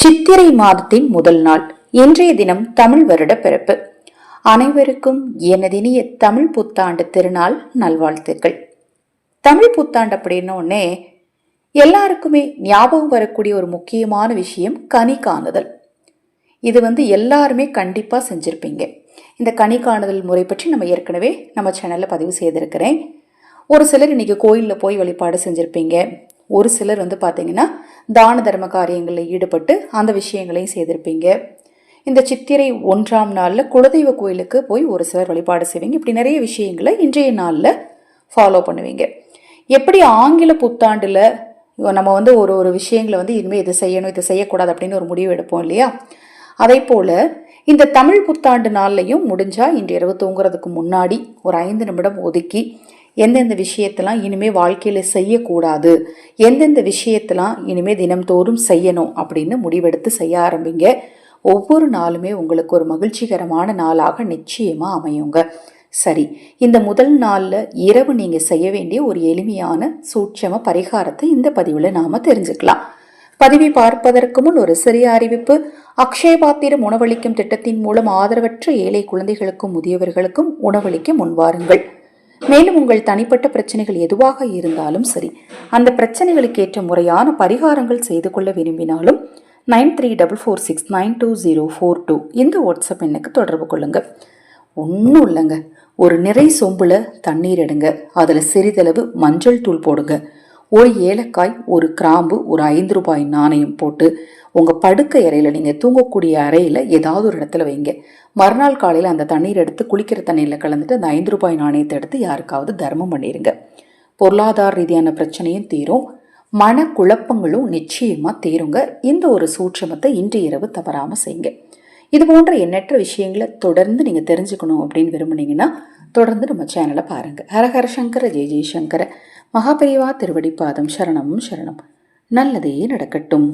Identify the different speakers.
Speaker 1: சித்திரை மாதத்தின் முதல் நாள் இன்றைய தினம் தமிழ் வருட பிறப்பு. அனைவருக்கும் எனதினிய தமிழ் புத்தாண்டு திருநாள் நல்வாழ்த்துக்கள். தமிழ் புத்தாண்டு அப்படின்னோடனே எல்லாருக்குமே ஞாபகம் வரக்கூடிய ஒரு முக்கியமான விஷயம் கனி காணுதல். இது எல்லாருமே கண்டிப்பா செஞ்சிருப்பீங்க. இந்த கனி காணுதல் முறை பற்றி நம்ம ஏற்கனவே நம்ம சேனல்ல பதிவு செய்திருக்கிறேன். ஒரு சிலர் இன்னைக்கு கோயிலில் போய் வழிபாடு செஞ்சிருப்பீங்க. ஒரு சிலர் பார்த்தீங்கன்னா தான தர்ம காரியங்களில் ஈடுபட்டு அந்த விஷயங்களையும் செய்திருப்பீங்க. இந்த சித்திரை 1ஆம் நாளில் குலதெய்வ கோயிலுக்கு போய் ஒரு சிலர் வழிபாடு செய்வீங்க. இப்படி நிறைய விஷயங்களை இன்றைய நாளில் ஃபாலோ பண்ணுவீங்க. எப்படி ஆங்கில புத்தாண்டில் நம்ம ஒரு விஷயங்களை இனிமேல் இதை செய்யணும் இதை செய்யக்கூடாது அப்படின்னு ஒரு முடிவு எடுப்போம் இல்லையா? அதே போல் இந்த தமிழ் புத்தாண்டு நாள்லையும் முடிஞ்சா இன்று இரவு தூங்குறதுக்கு முன்னாடி ஒரு 5 நிமிடம் ஒதுக்கி எந்தெந்த விஷயத்தெல்லாம் இனிமேல் வாழ்க்கையில் செய்யக்கூடாது, எந்தெந்த விஷயத்தெல்லாம் இனிமேல் தினம்தோறும் செய்யணும் அப்படின்னு முடிவெடுத்து செய்ய ஆரம்பிங்க. ஒவ்வொரு நாளுமே உங்களுக்கு ஒரு மகிழ்ச்சிகரமான நாளாக நிச்சயமாக அமையுங்க. சரி, இந்த முதல் நாளில் இரவு நீங்கள் செய்ய வேண்டிய ஒரு எளிமையான சூட்சம பரிகாரத்தை இந்த பதிவில் நாம் தெரிஞ்சுக்கலாம். பதிவை பார்ப்பதற்கு முன் ஒரு சிறிய அறிவிப்பு. அக்ஷய பாத்திரம் உணவளிக்கும் திட்டத்தின் மூலம் ஆதரவற்ற ஏழை குழந்தைகளுக்கும் முதியவர்களுக்கும் உணவளிக்க முன்வாருங்கள். மேலும் உங்கள் தனிப்பட்ட பிரச்சனைகள் எதுவாக இருந்தாலும் சரி, அந்த பிரச்சனைகளுக்கு ஏற்ற முறையான பரிகாரங்கள் செய்து கொள்ள விரும்பினாலும் 9344692042 இந்த வாட்ஸ்அப் எண்ணுக்கு தொடர்பு கொள்ளுங்க. ஒன்றும் இல்லைங்க, ஒரு நிறை சொம்புல தண்ணீர் எடுங்க, அதில் சிறிதளவு மஞ்சள் தூள் போடுங்க, ஒரு ஏலக்காய், ஒரு கிராம்பு, ஒரு 5 ரூபாய் நாணயம் போட்டு உங்கள் படுக்கை அறையில், நீங்கள் தூங்கக்கூடிய அறையில் ஏதாவது ஒரு இடத்துல வைங்க. மறுநாள் காலையில் அந்த தண்ணீர் எடுத்து குளிக்கிற தண்ணீரில் கலந்துட்டு அந்த 5 ரூபாய் நாணயத்தை எடுத்து யாருக்காவது தர்மம் பண்ணிடுங்க. பொருளாதார ரீதியான பிரச்சனையும் தீரும், மன குழப்பங்களும் நிச்சயமாக தீருங்க. இந்த ஒரு சூட்சமத்தை இன்று இரவு தவறாமல் செய்யுங்க. இது போன்ற எண்ணற்ற விஷயங்களை தொடர்ந்து நீங்கள் தெரிஞ்சுக்கணும் அப்படின்னு விரும்புனீங்கன்னா தொடர்ந்து நம்ம சேனலை பாருங்கள். ஹரஹர சங்கர ஜெய ஜெயசங்கர. மகாபெரிவா திருவடி பாதம் சரணம் சரணம். நல்லதே நடக்கட்டும்.